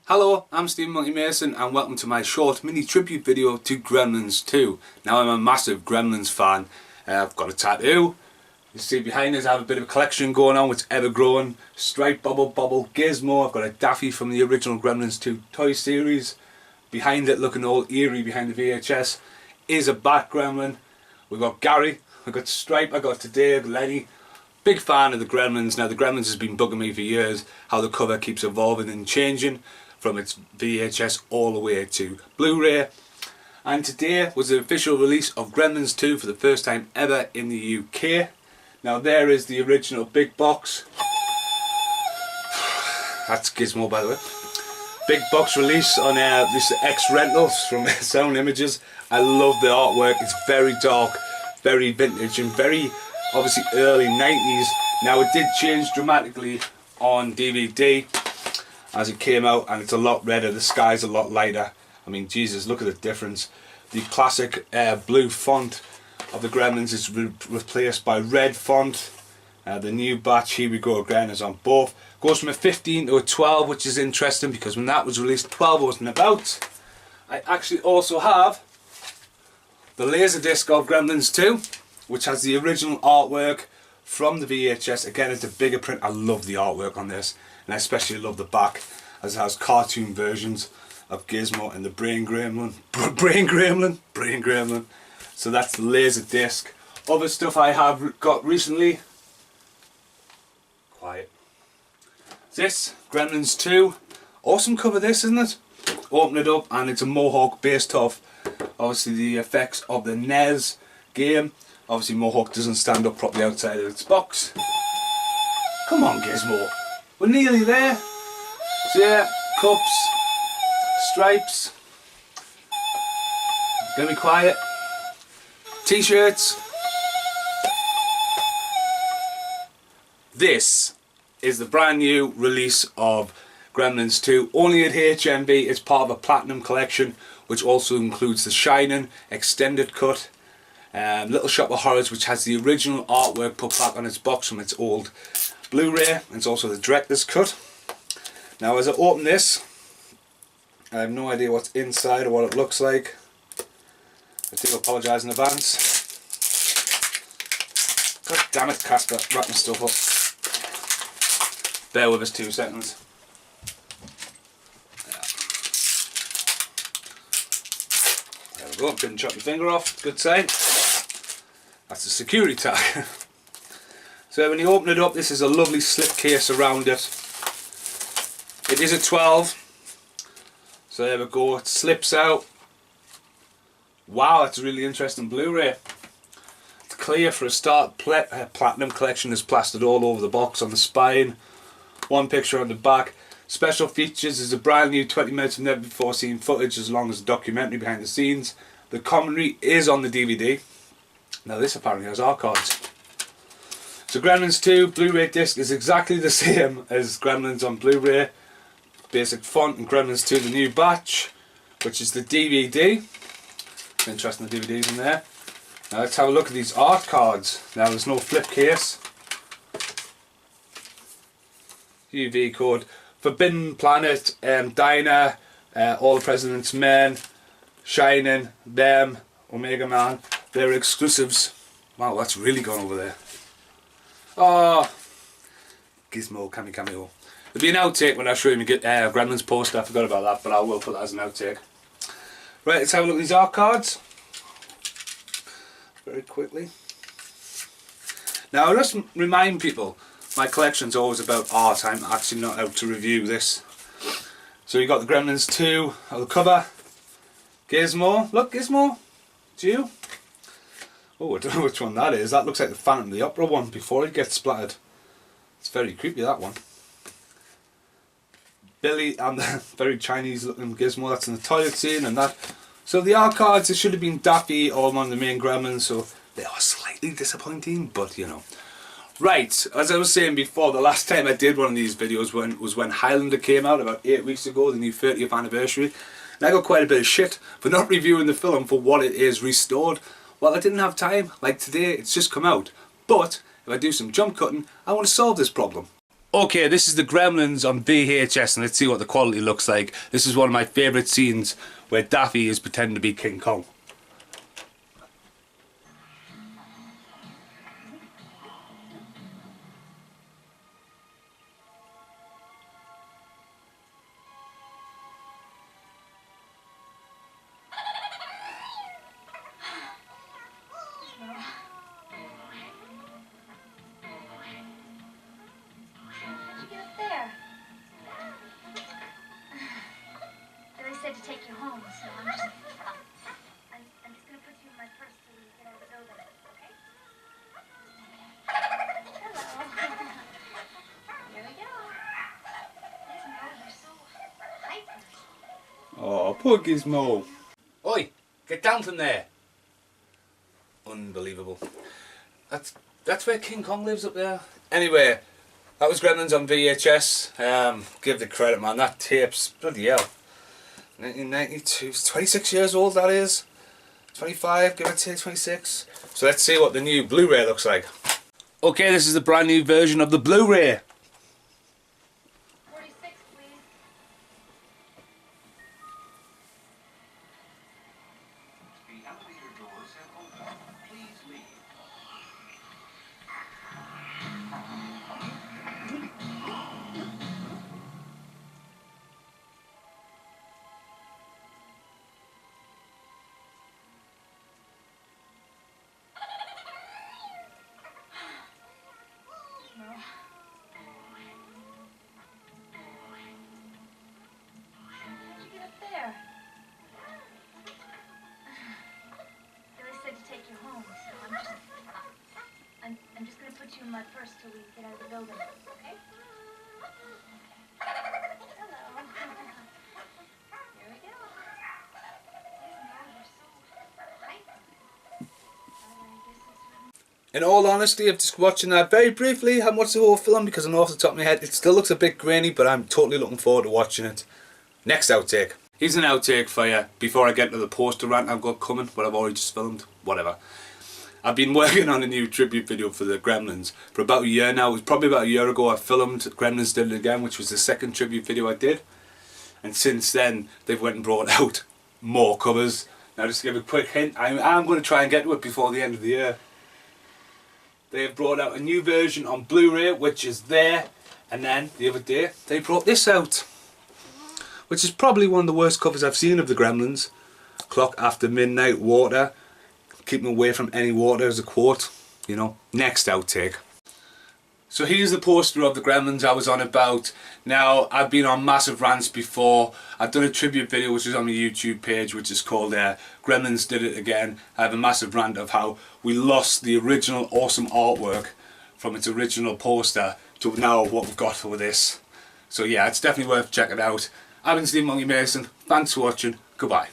Hello, I'm Stephen Monkey Mason and welcome to my short mini tribute video to Gremlins 2. Now I'm a massive Gremlins fan. I've got a tattoo. You see behind us I have a bit of a collection going on which is ever growing. Stripe, Bubble, Gizmo. I've got a Daffy from the original Gremlins 2 toy series. Behind it, looking all eerie behind the VHS, is a Bat Gremlin. We've got Gary, I've got Stripe, I've got Dave, Lenny. Big fan of the Gremlins. Now the Gremlins has been bugging me for years how the cover keeps evolving and changing from its VHS all the way to Blu-ray, and today was the official release of Gremlins 2 for the first time ever in the UK. Now there is the original big box. That's Gizmo, by the way. Big box release on this X Rentals from Sound Images. I love the artwork. It's very dark, very vintage, and very obviously early 90s. Now it did change dramatically on DVD as it came out, and it's a lot redder, the sky's a lot lighter. I mean, Jesus, look at the difference. The classic blue font of the Gremlins is replaced by red font. The new batch, Here We Go Again, is on both. Goes from a 15 to a 12, which is interesting because when that was released, 12 wasn't about. I actually also have the Lazar Disc of Gremlins 2, which has the original artwork from the VHS. Again, it's a bigger print. I love the artwork on this, and I especially love the back as it has cartoon versions of Gizmo and the Brain Gremlin. Brain Gremlin. So that's the Laser Disc. Other stuff I have got recently. Quiet. This, Gremlins 2. Awesome cover this, isn't it? Open it up and it's a Mohawk based off obviously the effects of the NES game. Obviously Mohawk doesn't stand up properly outside of its box. Come on Gizmo. We're nearly there. So yeah, cups, stripes, gonna be quiet, t-shirts. This is the brand new release of Gremlins 2, only at HMV. It's part of a Platinum collection, which also includes the Shining extended cut, Little Shop of Horrors, which has the original artwork put back on its box from its old Blu-ray, and it's also the director's cut. Now as I open this, I have no idea what's inside or what it looks like. I do apologise in advance. God damn it, Casper, wrapping stuff up. Bear with us 2 seconds. There we go, didn't chop your finger off, good sign. That's a security tag. So when you open it up, this is a lovely slip case around it. It is a 12. So there we go, it slips out. Wow, that's a really interesting Blu-ray. It's clear for a start. Platinum collection is plastered all over the box on the spine. One picture on the back. Special features is a brand new 20 minutes of never before seen footage, as long as a documentary behind the scenes. The commentary is on the DVD. Now this apparently has art cards. So Gremlins 2 Blu-ray disc is exactly the same as Gremlins on Blu-ray. Basic font, and Gremlins 2 the new batch, which is the DVD. Interesting, the DVD's in there. Now let's have a look at these art cards. Now there's no flip case. UV code. Forbidden Planet, Diner, All the President's Men, Shining, Them, Omega Man. They're exclusives. Wow, that's really gone over there. Oh, Gizmo, cameo. There'll be an outtake when I show you me get Gremlins poster. I forgot about that, but I will put that as an outtake. Right, let's have a look at these art cards very quickly. Now, I'll just remind people, my collection's always about art. I'm actually not out to review this. So you got the Gremlins 2 on the cover. Gizmo, look Gizmo, it's you. Oh, I don't know which one that is. That looks like the Phantom of the Opera one before it gets splattered. It's very creepy, that one. Billy and the very Chinese looking Gizmo, that's in the toilet scene and that. So the art cards, it should have been Daffy or one of the main Gremlins, so they are slightly disappointing, but you know. Right, as I was saying before, the last time I did one of these videos was when Highlander came out about 8 weeks ago, the new 30th anniversary. And I got quite a bit of shit for not reviewing the film for what it is restored. Well, I didn't have time. Like today, it's just come out. But if I do some jump cutting, I want to solve this problem. Okay, this is the Gremlins on VHS, and let's see what the quality looks like. This is one of my favourite scenes where Daffy is pretending to be King Kong. To take you home, so I'm just gonna put you in my purse till you get out of the building, okay? Hello. Here we go. These Mo, they're so hyper. Oh, poor Gizmo. Oi, get down from there. Unbelievable. That's where King Kong lives up there. Anyway, that was Gremlins on VHS. Give the credit, man. That tape's bloody hell. 1992, 26 years old that is. 25, give or take 26. So let's see what the new Blu-ray looks like. Okay, this is the brand new version of the Blu-ray. 46, please. The elevator doors have opened. Please leave. How'd you get up there? Billy said to take you home, so I'm just gonna put you in my purse till we get out of the building, okay? Hello. Here we go. These Mo, they're so hyper. I guess it's In all honesty, I'm just watching that very briefly. I haven't watched the whole film because I know off the top of my head it still looks a bit grainy, but I'm totally looking forward to watching it. Next outtake. Here's an outtake for you before I get to the poster rant I've got coming, but I've already just filmed. Whatever. I've been working on a new tribute video for the Gremlins for about a year now. It was probably about a year ago I filmed Gremlins Did It Again, which was the second tribute video I did. And since then, they've went and brought out more covers. Now just to give a quick hint, I'm going to try and get to it before the end of the year. They have brought out a new version on Blu-ray, which is there. And then, the other day, they brought this out, which is probably one of the worst covers I've seen of the Gremlins. Clock after midnight, water. Keep them away from any water as a quote. You know, next outtake. So here's the poster of the Gremlins I was on about. Now, I've been on massive rants before. I've done a tribute video which is on my YouTube page, which is called Gremlins Did It Again. I have a massive rant of how we lost the original awesome artwork from its original poster to now what we've got for this. So yeah, it's definitely worth checking out. I've been Steve Monkey Mason. Thanks for watching. Goodbye.